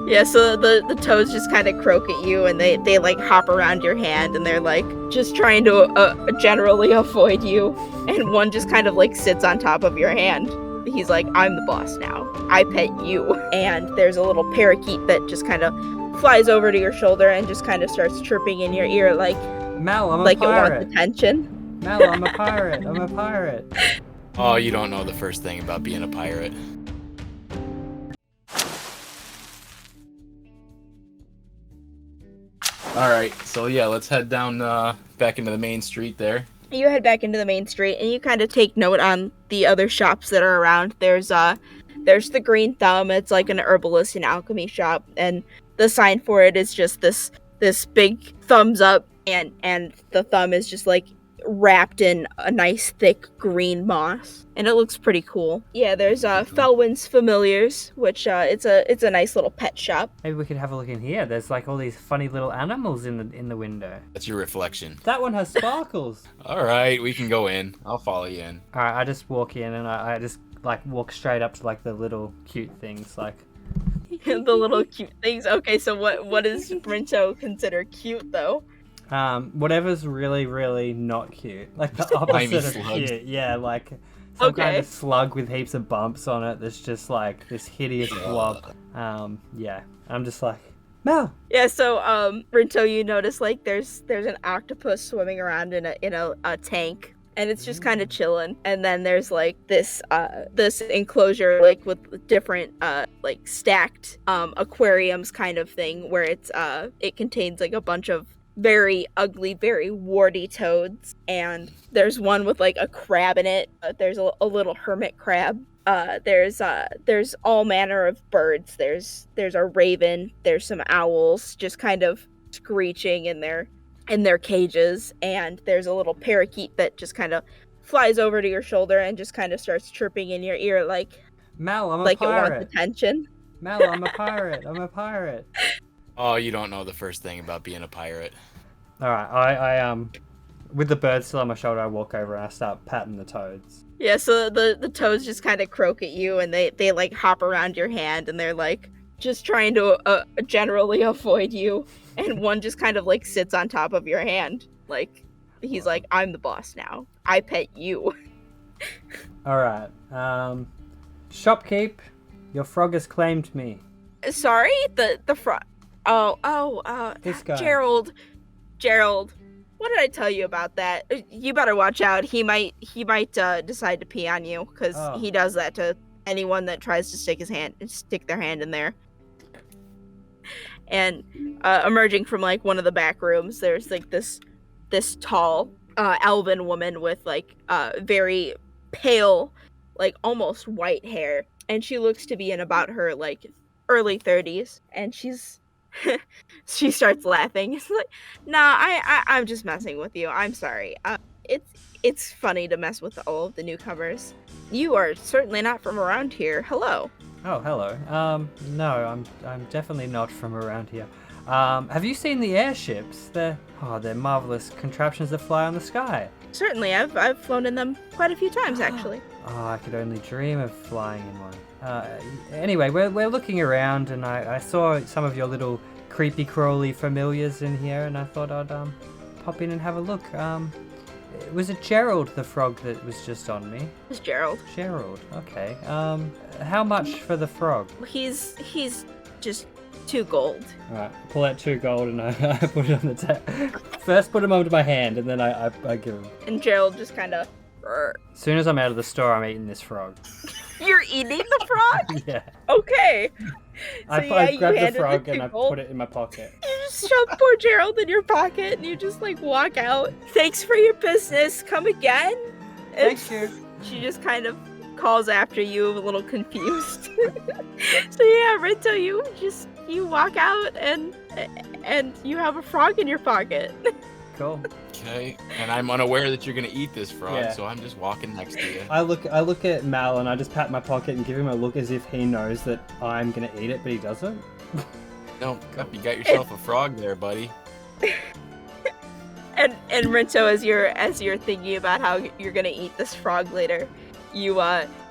Yeah, so the toads just kind of croak at you, and they like hop around your hand, and they're like just trying to generally avoid you. And one just kind of like sits on top of your hand. He's like, I'm the boss now. I pet you. And there's a little parakeet that just kind of flies over to your shoulder and just kind of starts chirping in your ear like Mel, I'm a like pirate. it wants attention. Mel, I'm a pirate. I'm a pirate. Oh, you don't know the first thing about being a pirate. Alright, so yeah, let's head down back into the main street there. You head back into the main street, and you kind of take note on the other shops that are around. There's the Green Thumb. It's like an herbalist and alchemy shop, and the sign for it is just this big thumbs up, and the thumb is just like wrapped in a nice thick green moss, and it looks pretty cool. Yeah, there's Felwyn's Familiars, which it's a nice little pet shop. Maybe we could have a look in here. There's like all these funny little animals in the window. That's your reflection. That one has sparkles. Alright, we can go in. I'll follow you in. Alright, I just walk in and I just like walk straight up to like the little cute things like The little cute things. Okay, so what does Brinto consider cute though? whatever's really, really not cute. Like the opposite of slugs. cute. Yeah, like some kind Okay. of slug with heaps of bumps on it that's just like this hideous blob. Yeah. I'm just like, Mel! Yeah, so Brinto, you notice like there's an octopus swimming around in a tank, and it's just kind of chilling. And then there's like this enclosure like with different like stacked aquariums kind of thing, where it contains like a bunch of very ugly, very warty toads, and there's one with like a crab in it. There's a little hermit crab. There's all manner of birds. There's a raven. There's some owls just kind of screeching in their cages, and there's a little parakeet that just kind of flies over to your shoulder and just kind of starts chirping in your ear like Mel, I'm a it pirate. wants attention. Mel, I'm a pirate. I'm a pirate. Oh, you don't know the first thing about being a pirate. Alright, I with the bird still on my shoulder, I walk over and I start patting the toads. Yeah, so the toads just kind of croak at you, and they like hop around your hand, and they're like just trying to generally avoid you. And one just kind of like sits on top of your hand, like he's like, I'm the boss now. I pet you. Alright, shopkeep, your frog has claimed me. Sorry, the frog. This guy. Gerald, what did I tell you about that? You better watch out. He might decide to pee on you, because Oh. he does that to anyone that tries to stick their hand in there. And emerging from like one of the back rooms, there's like this tall elven woman with like very pale, like almost white hair, and she looks to be in about her like early 30s, and she starts laughing. It's like, nah, I'm just messing with you. I'm sorry. It's funny to mess with all of the newcomers. You are certainly not from around here. Hello. Oh, hello. No, I'm definitely not from around here. Have you seen the airships? They're marvelous contraptions that fly on the sky. Certainly, I've flown in them quite a few times actually. Oh, I could only dream of flying in one. Anyway, we're looking around, and I saw some of your little creepy crawly familiars in here, and I thought I'd pop in and have a look. Was it Gerald the frog that was just on me? It's Gerald. Gerald, okay. How much for the frog? He's just 2 gold. Alright, pull out 2 gold and I put it on the table. First put him onto my hand, and then I give him. And Gerald just kind of. As soon as I'm out of the store, I'm eating this frog. You're eating the frog? Yeah. Okay. I grabbed the handed frog the and I 2 gold. put it in my pocket. You just shove poor Gerald in your pocket, and you just like walk out. Thanks for your business. Come again. And Thank you. she just kind of calls after you, a little confused. So yeah, Rinto, you walk out and you have a frog in your pocket. Cool. Okay, and I'm unaware that you're gonna eat this frog, Yeah. so I'm just walking next to you. I look at Mal and I just pat my pocket and give him a look as if he knows that I'm gonna eat it, but he doesn't. No, you got yourself a frog there, buddy. And Rinto, as you're thinking about how you're gonna eat this frog later, you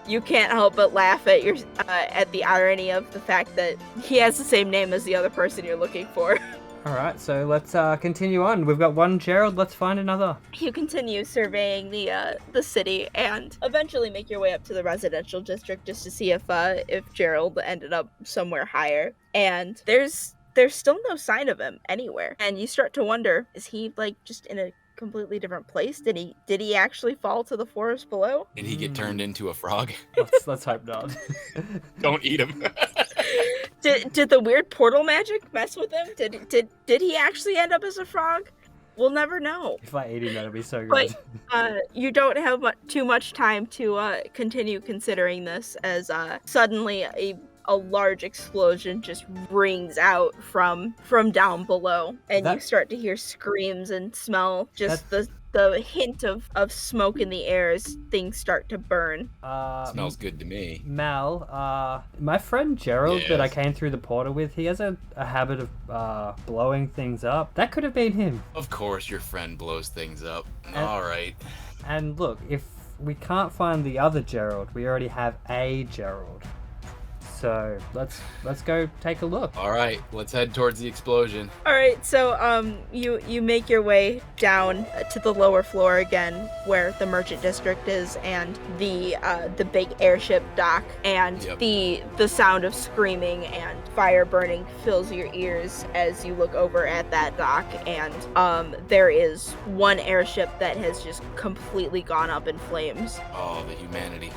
you can't help but laugh at at the irony of the fact that he has the same name as the other person you're looking for. Alright, so let's continue on. We've got one Gerald, let's find another. You continue surveying the city and eventually make your way up to the residential district just to see if Gerald ended up somewhere higher. And there's still no sign of him anywhere. And you start to wonder, is he like just in a completely different place? Did he actually fall to the forest below? Did he get turned into a frog? Let's hope not. Don't eat him. Did the weird portal magic mess with him? Did he actually end up as a frog? We'll never know. If I eat him, that'll be so good. But you don't have too much time to continue considering this, as suddenly a large explosion just rings out from down below, and you start to hear screams and smell just the hint of smoke in the air as things start to burn. Smells good to me. Mal, my friend Gerald that I came through the portal with, he has a habit of blowing things up. That could have been him. Of course your friend blows things up. Alright. And look, if we can't find the other Gerald, we already have a Gerald. So let's go take a look. All right, let's head towards the explosion. All right, so you make your way down to the lower floor again, where the merchant district is, and the big airship dock, and the sound of screaming and fire burning fills your ears as you look over at that dock, and there is one airship that has just completely gone up in flames. Oh, the humanity.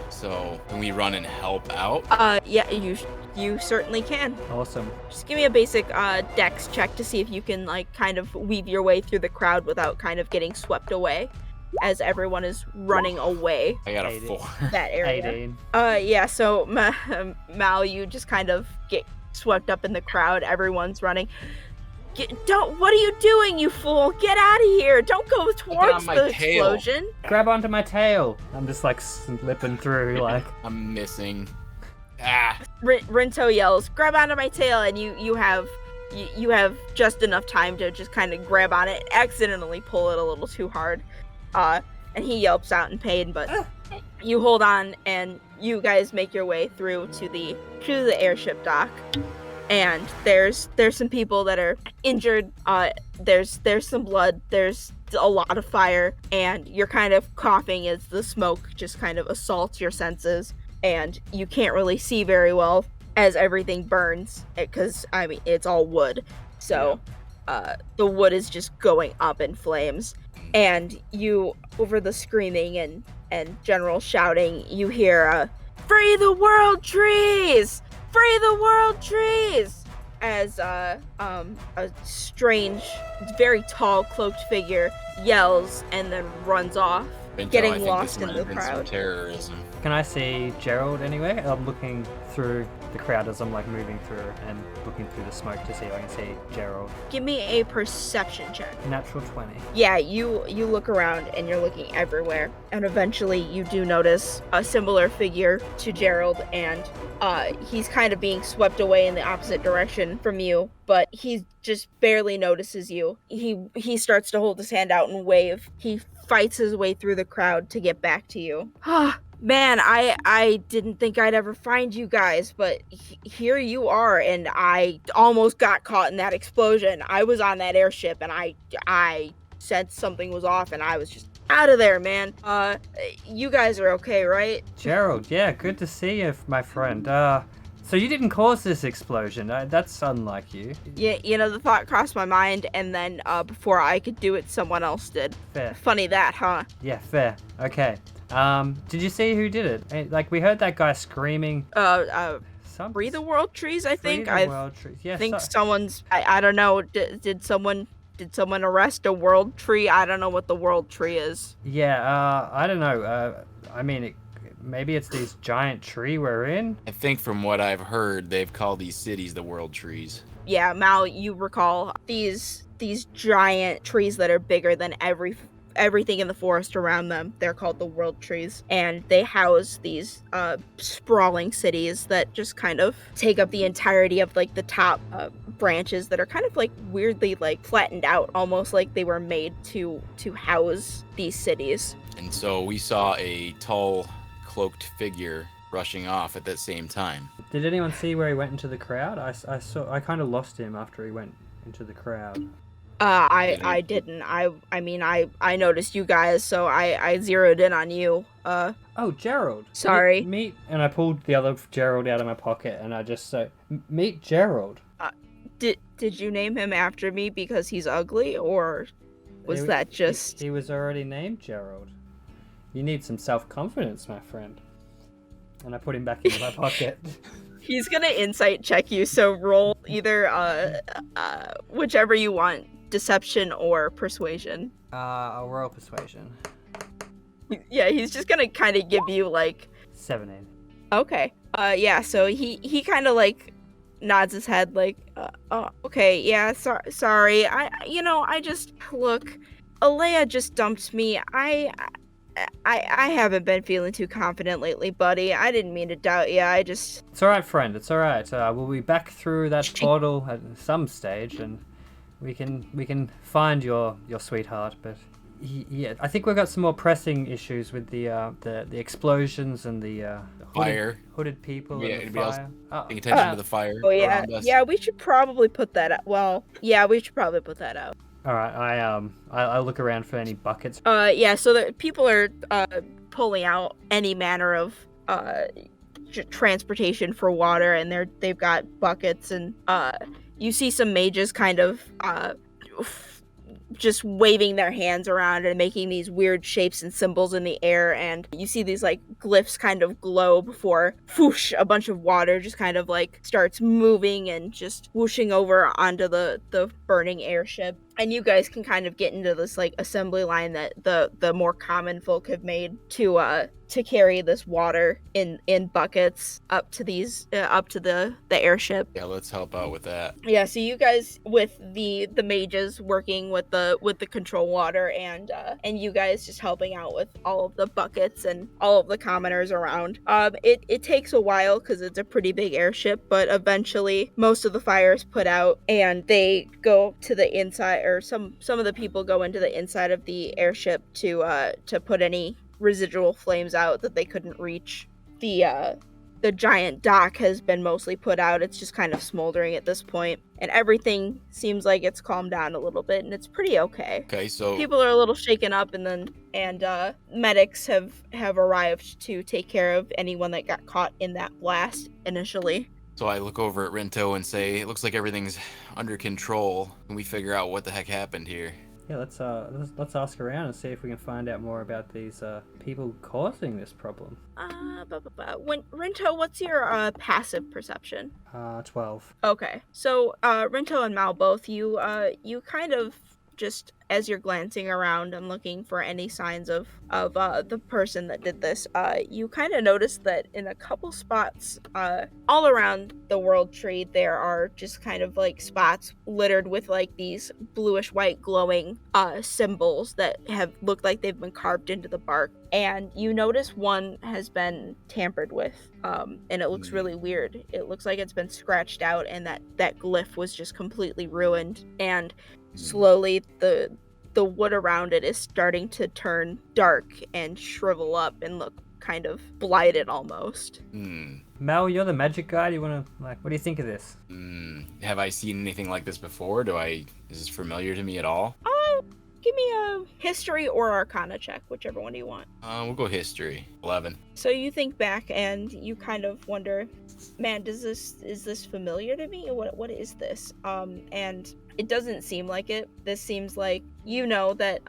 So can we run and help out? Yeah, you certainly can. Awesome. Just give me a basic dex check to see if you can like kind of weave your way through the crowd without kind of getting swept away as everyone is running away. I got a 4. That area. 18. Yeah, so Mal, you just kind of get swept up in the crowd. Everyone's running. What are you doing, you fool? Get out of here. Don't go towards the explosion. Grab onto my tail. I'm just like slipping through like. I'm missing. Rinto yells, grab onto my tail, and you have just enough time to just kind of grab on it, accidentally pull it a little too hard, and he yelps out in pain, but you hold on, and you guys make your way through to the airship dock, and there's some people that are injured, there's some blood, there's a lot of fire, and you're kind of coughing as the smoke just kind of assaults your senses. And you can't really see very well as everything burns, because, I mean, it's all wood. So, the wood is just going up in flames. And you, over the screaming and general shouting, you hear, free the world trees! Free the world trees! As, a strange, very tall, cloaked figure yells and then runs off, getting lost in the crowd. Terrorism. Can I see Gerald anyway? I'm looking through the crowd as I'm like moving through and looking through the smoke to see if I can see Gerald. Give me a perception check. Natural 20. Yeah, you look around and you're looking everywhere, and eventually you do notice a similar figure to Gerald, and he's kind of being swept away in the opposite direction from you, but he just barely notices you. He starts to hold his hand out and wave. He fights his way through the crowd to get back to you. Man, I didn't think I'd ever find you guys, but here you are, and I almost got caught in that explosion. I was on that airship, and I sensed something was off, and I was just out of there, man. You guys are okay, right? Gerald, yeah, good to see you, my friend. So you didn't cause this explosion. That's unlike you. Yeah, you know, the thought crossed my mind, and then before I could do it, someone else did. Fair. Funny that, huh? Yeah, fair. Okay. Did you see who did it? Like, we heard that guy screaming. Free the world trees, I think. World trees. Yeah, think someone's. I don't know. Did someone arrest a world tree? I don't know what the world tree is. Yeah. I don't know. I mean, maybe it's these giant tree we're in. I think from what I've heard, they've called these cities the world trees. Yeah, Mal, you recall these giant trees that are bigger than everything in the forest around them. They're called the world trees, and they house these sprawling cities that just kind of take up the entirety of like the top branches that are kind of like weirdly like flattened out, almost like they were made to house these cities. And so we saw a tall, cloaked figure rushing off at that same time. Did anyone see where he went into the crowd? I kind of lost him after he went into the crowd. I didn't. I mean, I noticed you guys, so I zeroed in on you. Oh, Gerald. Sorry. Meet, and I pulled the other Gerald out of my pocket, and I just said, meet Gerald. Did you name him after me because he's ugly, or was that just... He was already named Gerald. You need some self-confidence, my friend. And I put him back into my pocket. He's gonna insight check you, so roll either whichever you want, deception or persuasion. I'll roll persuasion. Yeah, he's just gonna kind of give you like 17. Okay. Yeah. So he kind of like nods his head, like, okay, yeah. Sorry. I just look. Alea just dumped me. I haven't been feeling too confident lately, buddy. I didn't mean to doubt you. It's all right, friend. It's all right. We'll be back through that portal at some stage, and we can find your sweetheart. But yeah, I think we've got some more pressing issues with the explosions and the hooded people. Yeah, and the fire. Paying attention to the fire. Oh yeah, around us. yeah. We should probably put that out. Well, yeah, we should probably put that out. All right, I look around for any buckets. Yeah. So the people are pulling out any manner of transportation for water, and they've got buckets, and you see some mages kind of just waving their hands around and making these weird shapes and symbols in the air, and you see these like glyphs kind of glow before whoosh, a bunch of water just kind of like starts moving and just whooshing over onto the burning airship. And you guys can kind of get into this like assembly line that the more common folk have made to carry this water in buckets up to the airship. Yeah, let's help out with that. Yeah, so you guys with the mages working with the control water, and you guys just helping out with all of the buckets and all of the commoners around. It takes a while because it's a pretty big airship, but eventually most of the fire is put out, and they go to the inside, or some of the people go into the inside of the airship to put any residual flames out that they couldn't reach. The giant dock has been mostly put out. It's just kind of smoldering at this point, and everything seems like it's calmed down a little bit, and it's pretty okay. Okay, so People are a little shaken up, and medics have arrived to take care of anyone that got caught in that blast initially. So I look over at Rinto and say, it looks like everything's under control. Can we figure out what the heck happened here? Yeah, let's ask around and see if we can find out more about these people causing this problem. Rinto, what's your passive perception? 12. Okay, so Rinto and Mal, both you kind of just, as you're glancing around and looking for any signs of the person that did this, you kind of notice that in a couple spots all around the world tree, there are just kind of like spots littered with like these bluish white glowing symbols that have looked like they've been carved into the bark. And you notice one has been tampered with, and it looks really weird. It looks like it's been scratched out, and that glyph was just completely ruined. And slowly the wood around it is starting to turn dark and shrivel up and look kind of blighted almost. Mel, you're the magic guy. Do you want to, what do you think of this? Have I seen anything like this before? Is this familiar to me at all? Give me a history or arcana check, whichever one you want. We'll go history. 11. So you think back and you kind of wonder, man, is this familiar to me? What is this? And it doesn't seem like it. This seems like that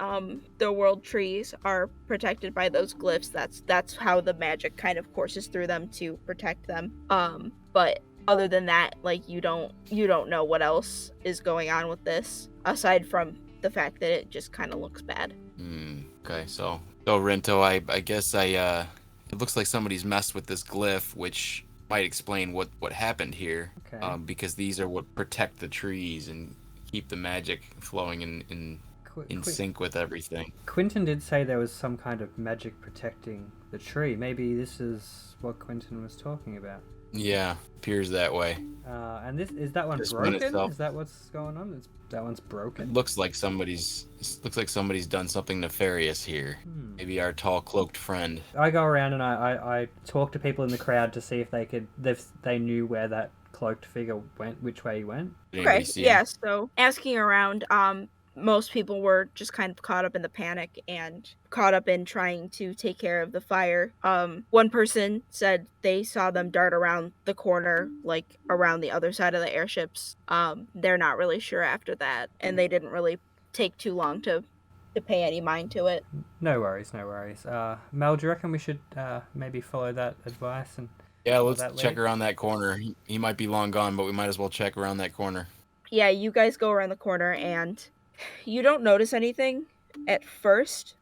the world trees are protected by those glyphs. That's how the magic kind of courses through them to protect them. But other than that, like you don't know what else is going on with this aside from the fact that it just kind of looks bad. Okay, so Rento, I guess it looks like somebody's messed with this glyph, which might explain what happened here. Okay. Because these are what protect the trees and keep the magic flowing in sync with everything. Quentin did say there was some kind of magic protecting the tree. Maybe this is what Quentin was talking about. Yeah, appears that way. And is that one This one broken? itself. Is that what's going on? That one's It broken. looks like somebody's done something nefarious here. Maybe our tall cloaked friend. I go around and I talk to people in the crowd to see if they knew where that cloaked figure went, which way he went. Did anybody Okay, see yeah, him? so asking around, most people were just kind of caught up in the panic and caught up in trying to take care of the fire. One person said they saw them dart around the corner, like around the other side of the airships. They're not really sure after that, and they didn't really take too long to pay any mind to it. No worries, no worries. Mel, do you reckon we should maybe follow that advice and Yeah, follow let's that check lead? around that corner. He might be long gone, but we might as well check around that corner. Yeah, you guys go around the corner and you don't notice anything at first,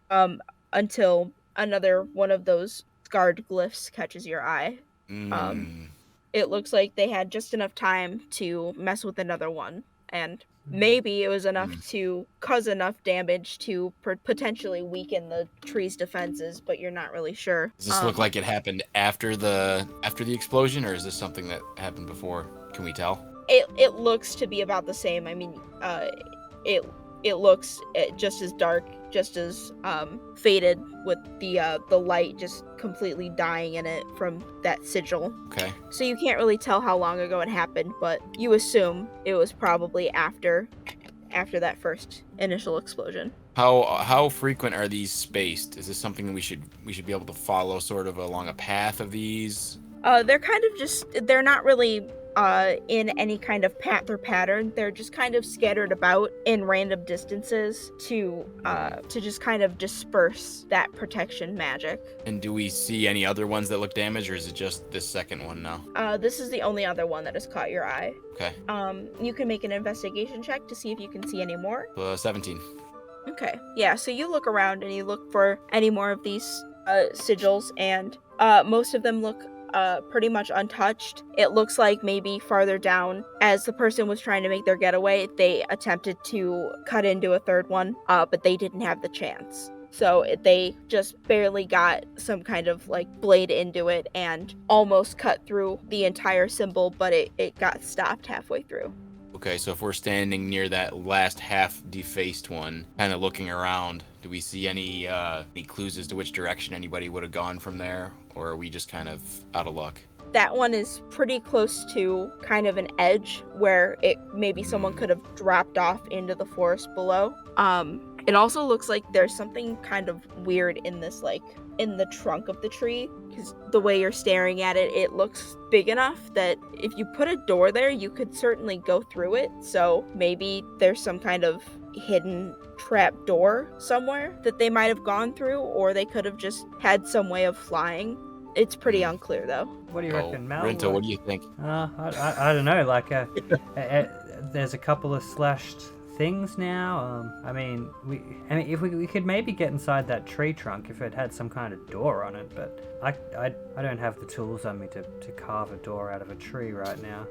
until another one of those scarred glyphs catches your eye. Um, Mm. it looks like they had just enough time to mess with another one, and maybe it was enough to cause enough damage to potentially weaken the tree's defenses, but you're not really sure. Does this look like it happened after the explosion, or is this something that happened before? Can we tell? It looks to be about the same. I mean, it it looks just as dark, just as faded, with the light just completely dying in it from that sigil. Okay. So you can't really tell how long ago it happened, but you assume it was probably after that first initial explosion. How frequent are these spaced? Is this something we should be able to follow sort of along a path of these? They're kind of just, they're not really in any kind of path or pattern. They're just kind of scattered about in random distances to just kind of disperse that protection magic. And do we see any other ones that look damaged, or is it just this second one now? This is the only other one that has caught your eye. Okay. You can make an investigation check to see if you can see any more. 17. Okay. Yeah, so you look around and you look for any more of these sigils, and most of them look pretty much untouched. It looks like maybe farther down, as the person was trying to make their getaway, they attempted to cut into a third one, but they didn't have the chance. So they just barely got some kind of like blade into it and almost cut through the entire symbol, but it got stopped halfway through. Okay, so if we're standing near that last half defaced one, kind of looking around, do we see any clues as to which direction anybody would have gone from there, or are we just kind of out of luck? That one is pretty close to kind of an edge where it maybe someone could have dropped off into the forest below. It also looks like there's something kind of weird in this, like in the trunk of the tree, because the way you're staring at it, it looks big enough that if you put a door there, you could certainly go through it. So maybe there's some kind of hidden trap door somewhere that they might have gone through, or they could have just had some way of flying. It's pretty unclear though. What do you reckon, Mel? Rinto, what do you think? I don't know. Like, there's a couple of slashed things now. I mean, if we could maybe get inside that tree trunk if it had some kind of door on it, but I don't have the tools on me to carve a door out of a tree right now.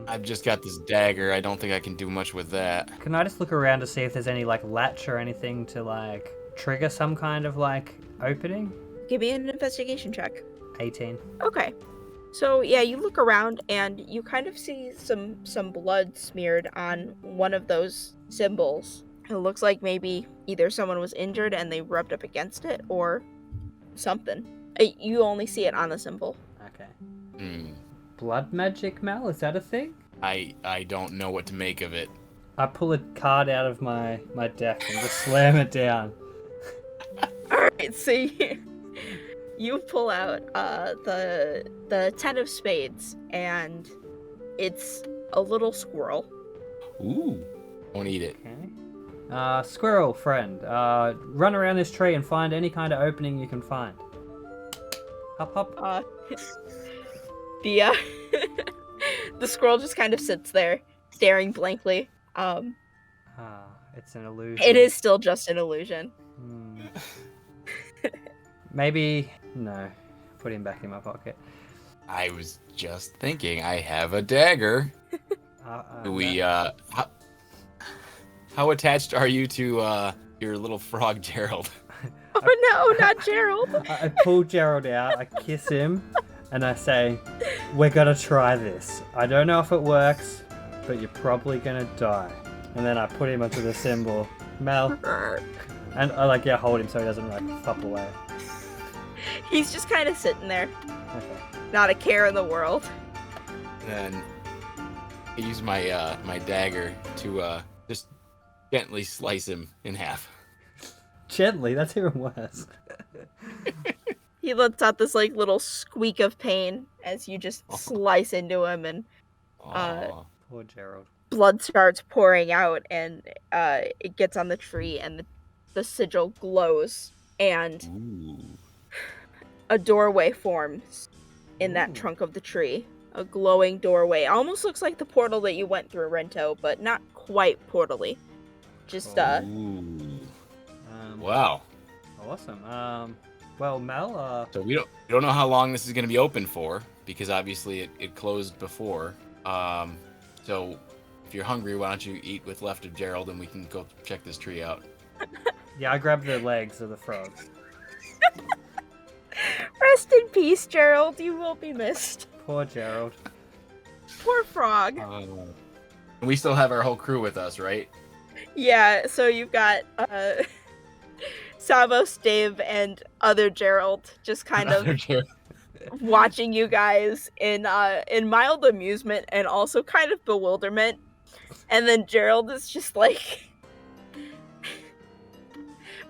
I've just got this dagger. I don't think I can do much with that. Can I just look around to see if there's any like latch or anything to like trigger some kind of like opening? Give me an investigation check. 18. Okay. So yeah, you look around and you kind of see some blood smeared on one of those symbols. It looks like maybe either someone was injured and they rubbed up against it, or something. You only see it on the symbol. Okay. Blood magic, Mel? Is that a thing? I don't know what to make of it. I pull a card out of my deck and just slam it down. Alright, so you pull out the 10 of spades, and it's a little squirrel. Ooh. Won't eat it. Okay. Squirrel friend, run around this tree and find any kind of opening you can find. Hop hop. The the squirrel just kind of sits there, staring blankly. It's an illusion. It is still just an illusion. Maybe no. Put him back in my pocket. I was just thinking, I have a dagger. Do we how attached are you to your little frog Gerald? Oh no, not Gerald. I pull Gerald out, I kiss him, and I say, we're gonna try this. I don't know if it works, but you're probably gonna die. And then I put him onto the symbol. Mel. And I hold him so he doesn't flop away. He's just kind of sitting there. Okay. Not a care in the world. And I use my my dagger to just gently slice him in half. Gently, that's even worse. He lets out this little squeak of pain as you just slice into him, and Poor Gerald. blood starts pouring out, and it gets on the tree, and the sigil glows, and Ooh. a doorway forms in that trunk of the tree. A glowing doorway. Almost looks like the portal that you went through, Rento, but not quite portally. Just Ooh. Wow. Awesome. Well, Mel, So we don't know how long this is going to be open for, because obviously it closed before. So if you're hungry, why don't you eat what's left of Gerald, and we can go check this tree out. yeah, I grabbed the legs of the frogs. rest in peace, Gerald. You will be missed. Poor Gerald. Poor frog. And we still have our whole crew with us, right? Yeah, so you've got Savos, Dave, and other Gerald just kind of watching you guys in mild amusement and also kind of bewilderment. And then Gerald is just like,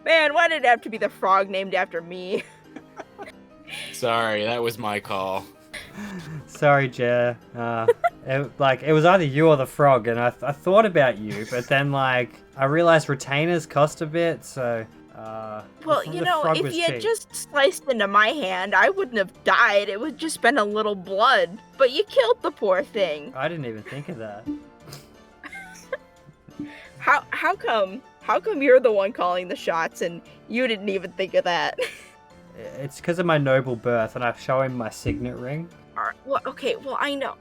man, why did it have to be the frog named after me? Sorry, that was my call. Sorry, Jer. It was either you or the frog, and I thought about you, but then I realized retainers cost a bit, so. Well, if you had just sliced into my hand, I wouldn't have died. It would just been a little blood. But you killed the poor thing. I didn't even think of that. How come? How come you're the one calling the shots and you didn't even think of that? It's because of my noble birth, and I show him my signet ring. Well, okay. Well, I know.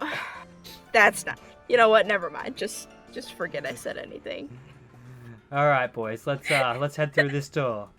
That's not. You know what? Never mind. Just forget I said anything. All right, boys. Let's head through this door.